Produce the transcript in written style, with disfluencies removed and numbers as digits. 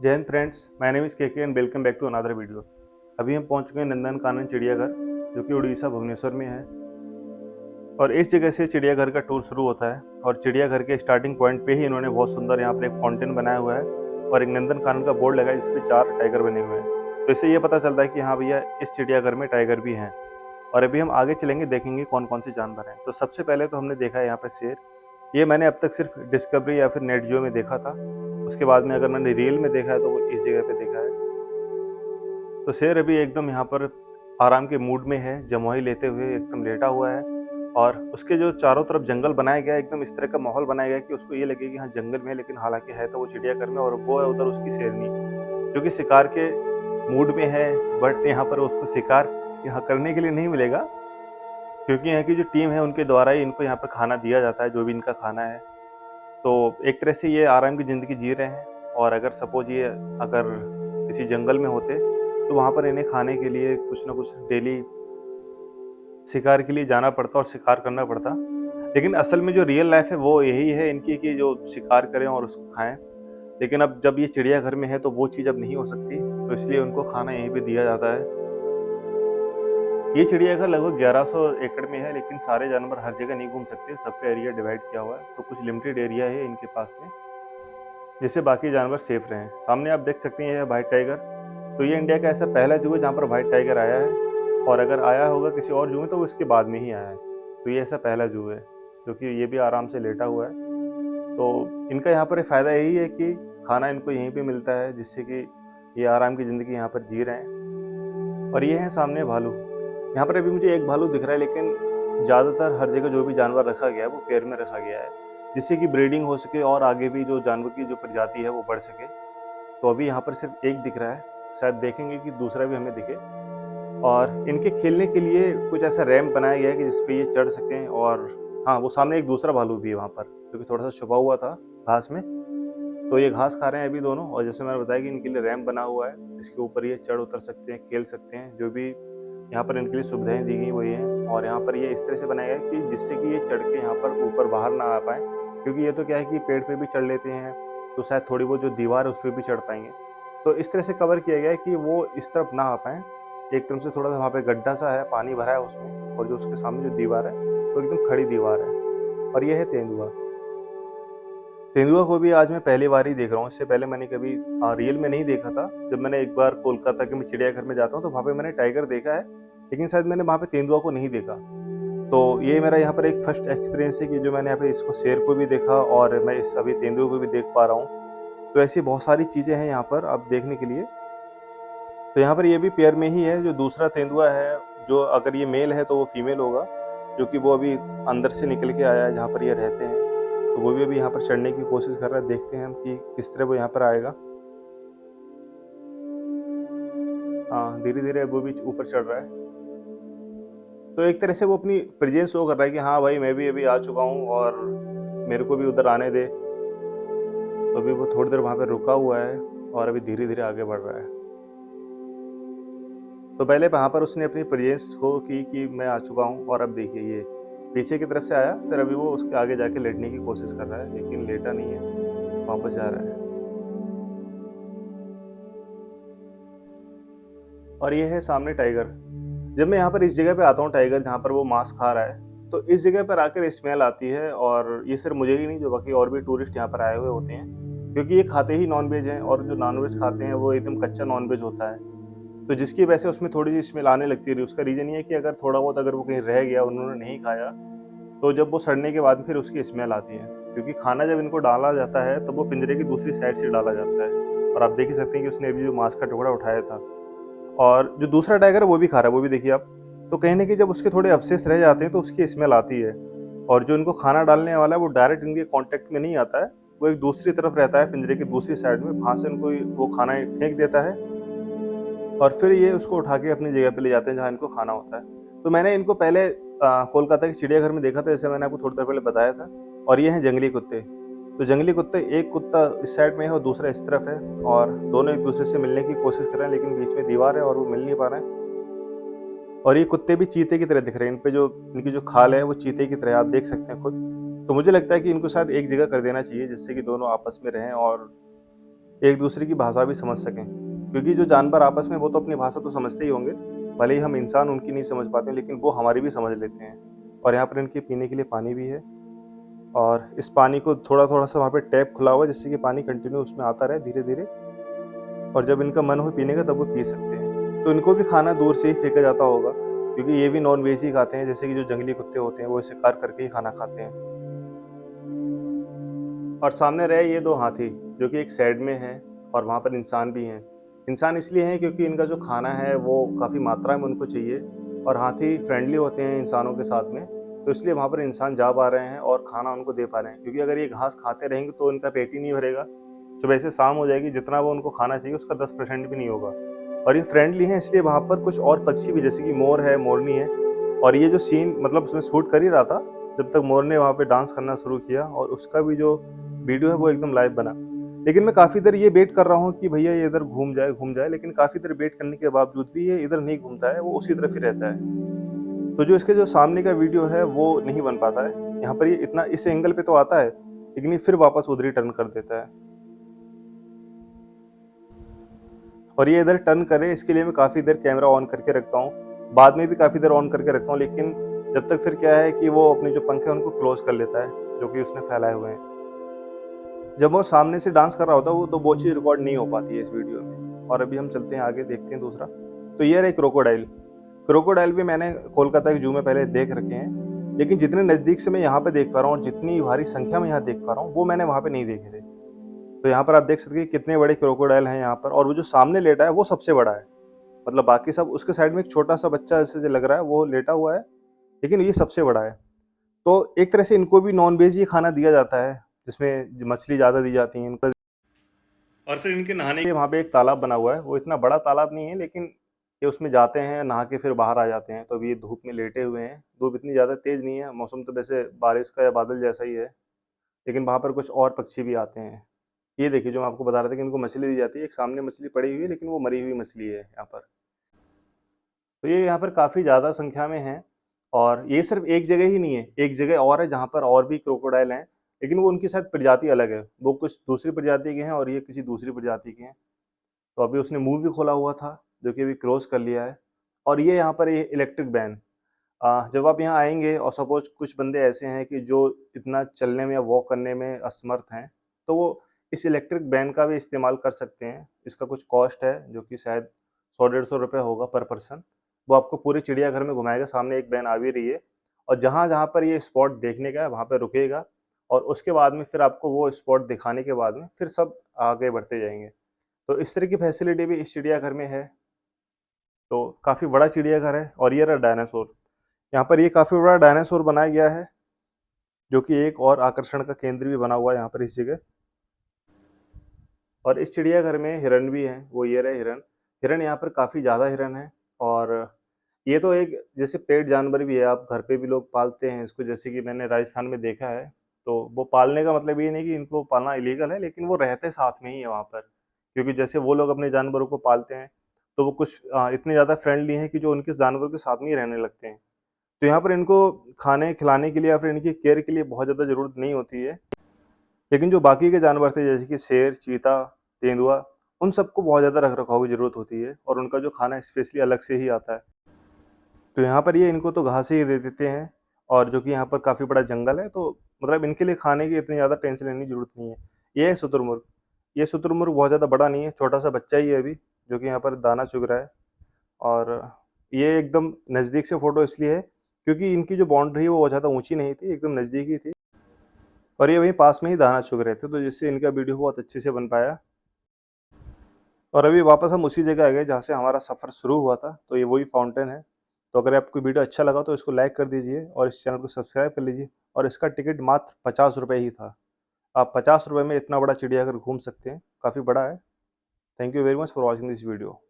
जय Hind friends, my name is KK and welcome back to another video. अभी हम पहुंच चुके हैं नंदनकानन चिड़ियाघर, जो कि उड़ीसा भुवनेश्वर में है। और इस जगह से चिड़ियाघर का टूर शुरू होता है। और चिड़ियाघर के स्टार्टिंग पॉइंट पे ही इन्होंने बहुत सुंदर यहाँ पर एक फाउंटेन बनाया हुआ है और एक नंदनकानन का बोर्ड लगा है जिस पे 4 टाइगर बने हुए हैं। तो इससे ये पता चलता है कि हाँ भैया, इस चिड़ियाघर में टाइगर भी हैं। और अभी हम आगे चलेंगे, देखेंगे कौन कौन से जानवर हैं। तो सबसे पहले तो हमने देखा है यहाँ पे शेर। ये मैंने अब तक सिर्फ डिस्कवरी या फिर नेट जियो में देखा था। उसके बाद में अगर मैंने रियल में देखा है तो वो इस जगह पे देखा है। तो शेर अभी एकदम यहाँ पर आराम के मूड में है, जमोही लेते हुए एकदम लेटा हुआ है। और उसके जो चारों तरफ जंगल बनाया गया है, एकदम इस तरह का माहौल बनाया गया है कि उसको ये लगे कि हाँ जंगल में है, लेकिन हालांकि है तो वो चिड़ियाघर में। और वो है उधर उसकी शेरनी, जो कि शिकार के मूड में है। बट यहाँ पर उसको शिकार यहाँ करने के लिए नहीं मिलेगा, क्योंकि यहाँ की जो टीम है उनके द्वारा ही इनको यहाँ पर खाना दिया जाता है, जो भी इनका खाना है। तो एक तरह से ये आराम की ज़िंदगी जी रहे हैं। और अगर सपोज ये अगर किसी जंगल में होते तो वहाँ पर इन्हें खाने के लिए कुछ ना कुछ डेली शिकार के लिए जाना पड़ता और शिकार करना पड़ता। लेकिन असल में जो रियल लाइफ है वो यही है इनकी, कि जो शिकार करें और उसको खाएं। लेकिन अब जब ये चिड़ियाघर में है तो वो चीज़ अब नहीं हो सकती, तो इसलिए उनको खाना यहीं पे दिया जाता है। ये चिड़ियाघर लगभग 1100 एकड़ में है, लेकिन सारे जानवर हर जगह नहीं घूम सकते, सबका एरिया डिवाइड किया हुआ है। तो कुछ लिमिटेड एरिया है इनके पास में, जिससे बाकी जानवर सेफ रहें। सामने आप देख सकते हैं यह व्हाइट टाइगर। तो ये इंडिया का ऐसा पहला जू है जहाँ पर व्हाइट टाइगर आया है। और अगर आया होगा किसी और जू में तो वो इसके बाद में ही आया है। तो ये ऐसा पहला जू है, क्योंकि ये भी आराम से लेटा हुआ है। तो इनका यहाँ पर फ़ायदा यही है कि खाना इनको यहीं पे मिलता है, जिससे कि ये आराम की ज़िंदगी यहाँ पर जी रहे हैं। और ये है सामने भालू। यहाँ पर अभी मुझे एक भालू दिख रहा है, लेकिन ज़्यादातर हर जगह जो भी जानवर रखा गया है वो पेयर में रखा गया है, जिससे कि ब्रीडिंग हो सके और आगे भी जो जानवर की जो प्रजाति है वो बढ़ सके। तो अभी यहाँ पर सिर्फ एक दिख रहा है, शायद देखेंगे कि दूसरा भी हमें दिखे। और इनके खेलने के लिए कुछ ऐसा रैंप बनाया गया है कि जिस पे ये चढ़ सकें। और हाँ, वो सामने एक दूसरा भालू भी है वहाँ पर, जो कि थोड़ा सा छुपा हुआ था घास में। तो ये घास खा रहे हैं अभी दोनों। और जैसे मैंने बताया कि इनके लिए रैंप बना हुआ है, इसके ऊपर ये चढ़ उतर सकते हैं, खेल सकते हैं। जो भी यहाँ पर इनके लिए सुविधाएं दी गई वो ये हैं। और यहाँ पर ये इस तरह से बनाया गया है कि जिससे कि ये चढ़ के यहाँ पर ऊपर बाहर ना आ पाए, क्योंकि ये तो क्या है कि पेड़ पे भी चढ़ लेते हैं, तो शायद थोड़ी बहुत जो दीवार है उस पर भी चढ़ पाएंगे। तो इस तरह से कवर किया गया है कि वो इस तरफ ना आ पाए। एक तरफ से थोड़ा सा वहाँ पे गड्ढा सा है, पानी भरा है उसमें, और जो उसके सामने जो दीवार है वो एकदम खड़ी दीवार है। और ये है तेंदुआ। तेंदुआ को भी आज मैं पहली बार ही देख रहा हूँ। इससे पहले मैंने कभी रियल में नहीं देखा था। जब मैंने एक बार कोलकाता के मैं चिड़ियाघर में जाता हूँ तो वहाँ पे मैंने टाइगर देखा है, लेकिन शायद मैंने वहाँ पे तेंदुआ को नहीं देखा। तो ये मेरा यहाँ पर एक फर्स्ट एक्सपीरियंस है कि जो मैंने यहाँ पे इसको शेर को भी देखा और मैं इस अभी तेंदुए को भी देख पा रहा हूँ। तो ऐसी बहुत सारी चीज़ें हैं यहाँ पर अब देखने के लिए। तो यहाँ पर ये भी पेयर में ही है। जो दूसरा तेंदुआ है, जो अगर ये मेल है तो वो फीमेल होगा, जो कि वो अभी अंदर से निकल के आया है जहाँ पर ये रहते हैं। तो वो भी अभी यहाँ पर चढ़ने की कोशिश कर रहा है। देखते हैं हम कि किस तरह वो यहाँ पर आएगा। हाँ, धीरे धीरे वो भी ऊपर चढ़ रहा है। तो एक तरह से वो अपनी प्रेजेंस शो कर रहा है कि हाँ भाई, मैं भी अभी आ चुका हूँ और मेरे को भी उधर आने दे। तो अभी वो थोड़ी देर वहाँ पे रुका हुआ है और अभी धीरे धीरे आगे बढ़ रहा है। तो पहले वहाँ पर उसने अपनी प्रेजेंस शो की कि मैं आ चुका हूँ। और अब देखिए ये पीछे की तरफ से आया, फिर अभी वो उसके आगे जाके लेटने की कोशिश कर रहा है, लेकिन लेटा नहीं है, वापस जा रहा है। और ये है सामने टाइगर। जब मैं यहाँ पर इस जगह पे आता हूँ, टाइगर जहाँ पर वो मांस खा रहा है, तो इस जगह पर आकर स्मेल आती है। और ये सिर्फ मुझे ही नहीं, जो बाकी और भी टूरिस्ट यहाँ पर आए हुए होते हैं, क्योंकि ये खाते ही नॉनवेज हैं। और जो नॉनवेज खाते हैं वो एकदम कच्चा नॉनवेज होता है। तो जिसकी वजह से उसमें थोड़ी सी स्मेल आने लगती है। उसका रीज़न ये है कि अगर थोड़ा बहुत अगर वो कहीं रह गया, उन्होंने नहीं खाया, तो जब वो सड़ने के बाद फिर उसकी स्मेल आती है। क्योंकि खाना जब इनको डाला जाता है तब वो पिंजरे की दूसरी साइड से डाला जाता है। और आप देख ही सकते हैं कि उसने अभी जो मांस का टुकड़ा उठाया था। और जो दूसरा टाइगर है वो भी खा रहा है, वो भी देखिए आप। तो कहीं न कहीं जब उसके थोड़े अवशेष रह जाते हैं तो उसकी स्मेल आती है। और जो इनको खाना डालने वाला है वो डायरेक्ट इनके कॉन्टैक्ट में नहीं आता है। वो एक दूसरी तरफ रहता है, पिंजरे की दूसरी साइड में, वहाँ से इनको वो खाना फेंक देता है। और फिर ये उसको उठा के अपनी जगह पे ले जाते हैं जहाँ इनको खाना होता है। तो मैंने इनको पहले कोलकाता के चिड़ियाघर में देखा था, जैसे मैंने आपको थोड़ी देर पहले बताया था। और ये हैं जंगली कुत्ते। तो जंगली कुत्ते, एक कुत्ता इस साइड में है और दूसरा इस तरफ है, और दोनों एक दूसरे से मिलने की कोशिश कर रहे हैं, लेकिन बीच में दीवार है और वो मिल नहीं पा रहे हैं। और ये कुत्ते भी चीते की तरह दिख रहे हैं। इन पे जो इनकी जो खाल है वो चीते की तरह, आप देख सकते हैं खुद। तो मुझे लगता है कि इनको शायद एक जगह कर देना चाहिए, जिससे कि दोनों आपस में रहें और एक दूसरे की भाषा भी समझ सकें, क्योंकि जो जानवर आपस में वो तो अपनी भाषा तो समझते ही होंगे, भले ही हम इंसान उनकी नहीं समझ पाते, लेकिन वो हमारी भी समझ लेते हैं। और यहाँ पर इनके पीने के लिए पानी भी है, और इस पानी को थोड़ा-थोड़ा सा वहाँ पे टैप खुला हुआ है, जिससे कि पानी कंटिन्यू उसमें आता रहे धीरे-धीरे, और जब इनका मन हो पीने का तब वो पी सकते हैं। तो इनको भी खाना दूर से ही फेंका जाता होगा, क्योंकि ये भी नॉन-वेज ही खाते हैं, जैसे कि जो जंगली कुत्ते होते हैं वो शिकार करके ही खाना खाते हैं। और सामने रहे ये 2 हाथी, जो कि एक साइड में हैं, और वहाँ पर इंसान भी हैं। इंसान इसलिए हैं क्योंकि इनका जो खाना है वो काफ़ी मात्रा में उनको चाहिए, और हाथी फ्रेंडली होते हैं इंसानों के साथ में, तो इसलिए वहाँ पर इंसान जा पा रहे हैं और खाना उनको दे पा रहे हैं। क्योंकि अगर ये घास खाते रहेंगे तो इनका पेट ही नहीं भरेगा। सुबह से शाम हो जाएगी, जितना वो उनको खाना चाहिए उसका 10% भी नहीं होगा। और ये फ्रेंडली हैं, इसलिए वहाँ पर कुछ और पक्षी भी, जैसे कि मोर है, मोरनी है, और ये जो सीन मतलब उसमें शूट कर ही रहा था, जब तक मोर ने वहाँ पे डांस करना शुरू किया, और उसका भी जो वीडियो है वो एकदम लाइव बना। लेकिन मैं काफ़ी देर ये वेट कर रहा हूँ कि भैया ये इधर घूम जाए, लेकिन काफ़ी देर वेट करने के बावजूद भी ये इधर नहीं घूमता है, वो उसी तरफ ही रहता है। तो जो इसके जो सामने का वीडियो है वो नहीं बन पाता है। यहाँ पर ये इतना इस एंगल पे तो आता है, लेकिन ये फिर वापस उधर ही टर्न कर देता है। और ये इधर टर्न करे, इसके लिए मैं काफ़ी देर कैमरा ऑन करके रखता हूँ। बाद में भी काफ़ी देर ऑन करके रखता हूँ, लेकिन जब तक फिर क्या है कि वो अपने जो पंख है उनको क्लोज़ कर लेता है, जो कि उसने फैलाए हुए हैं। जब वो सामने से डांस कर रहा होता है, वो चीज़ रिकॉर्ड नहीं हो पाती है इस वीडियो में। और अभी हम चलते हैं आगे, देखते हैं दूसरा। तो ये रहे क्रोकोडाइल। क्रोकोडाइल भी मैंने कोलकाता के ज़ू में पहले देख रखे हैं, लेकिन जितने नज़दीक से मैं यहाँ पे देख पा रहा हूँ और जितनी भारी संख्या में यहाँ देख पा रहा हूँ, वो मैंने वहाँ पे नहीं देखे थे। तो यहाँ पर आप देख सकते हैं कितने बड़े क्रोकोडाइल हैं यहाँ पर, और वो जो सामने लेटा है वो सबसे बड़ा है। मतलब बाकी सब, उसके साइड में एक छोटा-सा बच्चा जैसे जो लग रहा है वो लेटा हुआ है, लेकिन ये सबसे बड़ा है। तो एक तरह से इनको भी नॉन-वेज ही खाना दिया जाता है, जिसमें मछली ज़्यादा दी जाती है इनको। और फिर इनके नहाने के वहाँ पे एक तालाब बना हुआ है, वो इतना बड़ा तालाब नहीं है, लेकिन ये उसमें जाते हैं, नहा के फिर बाहर आ जाते हैं। तो अभी ये धूप में लेटे हुए हैं, धूप इतनी ज़्यादा तेज़ नहीं है, मौसम तो वैसे बारिश का या बादल जैसा ही है, लेकिन वहाँ पर कुछ और पक्षी भी आते हैं। ये देखिए जो मैं आपको बता रहा था कि इनको मछली दी जाती है, एक सामने मछली पड़ी हुई है, लेकिन वो मरी हुई मछली है यहाँ पर। तो ये यहाँ पर काफ़ी ज़्यादा संख्या में हैं, और ये सिर्फ़ एक जगह ही नहीं है, एक जगह और है जहाँ पर और भी क्रोकोडाइल हैं, लेकिन वो उनकी शायद प्रजाति अलग है। वो कुछ दूसरी प्रजाति के हैं और ये किसी दूसरी प्रजाति के हैं। तो अभी उसने मुँह भी खोला हुआ था, जो कि अभी क्रॉस कर लिया है। और ये यहाँ पर ये इलेक्ट्रिक वैन, जब आप यहाँ आएँगे और सपोज़ कुछ बंदे ऐसे हैं कि जो इतना चलने में या वॉक करने में असमर्थ हैं, तो वो इस इलेक्ट्रिक वैन का भी इस्तेमाल कर सकते हैं। इसका कुछ कॉस्ट है, जो कि शायद 100 डेढ़ सौ रुपए होगा पर पर्सन। वो आपको पूरे चिड़ियाघर में घुमाएगा, सामने एक वैन आ भी रही है, और जहाँ-जहाँ पर ये स्पॉट देखने का है, वहाँ पे रुकेगा, और उसके बाद में फिर आपको वो स्पॉट दिखाने के बाद में फिर सब आगे बढ़ते जाएँगे। तो इस तरह की फैसिलिटी भी इस चिड़ियाघर में है। तो काफ़ी बड़ा चिड़ियाघर है, और ये रहा डायनासोर। यहाँ पर ये काफ़ी बड़ा डायनासोर बनाया गया है, जो कि एक और आकर्षण का केंद्र भी बना हुआ है यहाँ पर इस जगह। और इस चिड़ियाघर में हिरन भी हैं, वो ये रहे हिरन। हिरन यहाँ पर काफ़ी ज़्यादा हिरन हैं, और ये तो एक जैसे पेट जानवर भी है, आप घर पे भी लोग पालते हैं इसको, जैसे कि मैंने राजस्थान में देखा है। तो वो पालने का मतलब ये नहीं कि इनको पालना इलीगल है, लेकिन वो रहते साथ में ही है वहाँ पर। क्योंकि जैसे वो लोग अपने जानवरों को पालते हैं, तो वो कुछ इतने ज़्यादा फ्रेंडली हैं कि जो उनके जानवरों के साथ में ही रहने लगते हैं। तो यहाँ पर इनको खाने खिलाने के लिए या फिर इनकी केयर के लिए बहुत ज़्यादा ज़रूरत नहीं होती है। लेकिन जो बाकी के जानवर थे, जैसे कि शेर, चीता, तेंदुआ, उन सबको बहुत ज़्यादा रख-रखाव की ज़रूरत होती है, और उनका जो खाना स्पेशली अलग से ही आता है। तो यहाँ पर ये इनको तो घास ही दे देते हैं, और जो कि यहाँ पर काफ़ी बड़ा जंगल है, तो मतलब इनके लिए खाने की इतनी ज़्यादा टेंशन लेने की ज़रूरत नहीं है। ये है शुतुरमुर्ग। ये शुतुरमुर्ग बहुत ज़्यादा बड़ा नहीं है, छोटा-सा बच्चा ही है अभी, जो कि यहाँ पर दाना चुग रहा है। और ये एकदम नज़दीक से फ़ोटो इसलिए है, क्योंकि इनकी जो बाउंड्री है वो बहुत ज़्यादा ऊँची नहीं थी, एकदम नज़दीक ही थी, और ये वहीं पास में ही दाना चुग रहे थे, तो जिससे इनका वीडियो बहुत अच्छे से बन पाया। और अभी वापस हम उसी जगह आ गए जहाँ से हमारा सफ़र शुरू हुआ था, तो ये वही फाउंटेन है। तो अगर आपको वीडियो अच्छा लगा तो इसको लाइक कर दीजिए, और इस चैनल को सब्सक्राइब कर लीजिए, और इसका टिकट मात्र 50 रुपए ही था। आप 50 रुपए में इतना बड़ा चिड़ियाघर घूम सकते हैं, काफ़ी बड़ा है। Thank you very much for watching this video.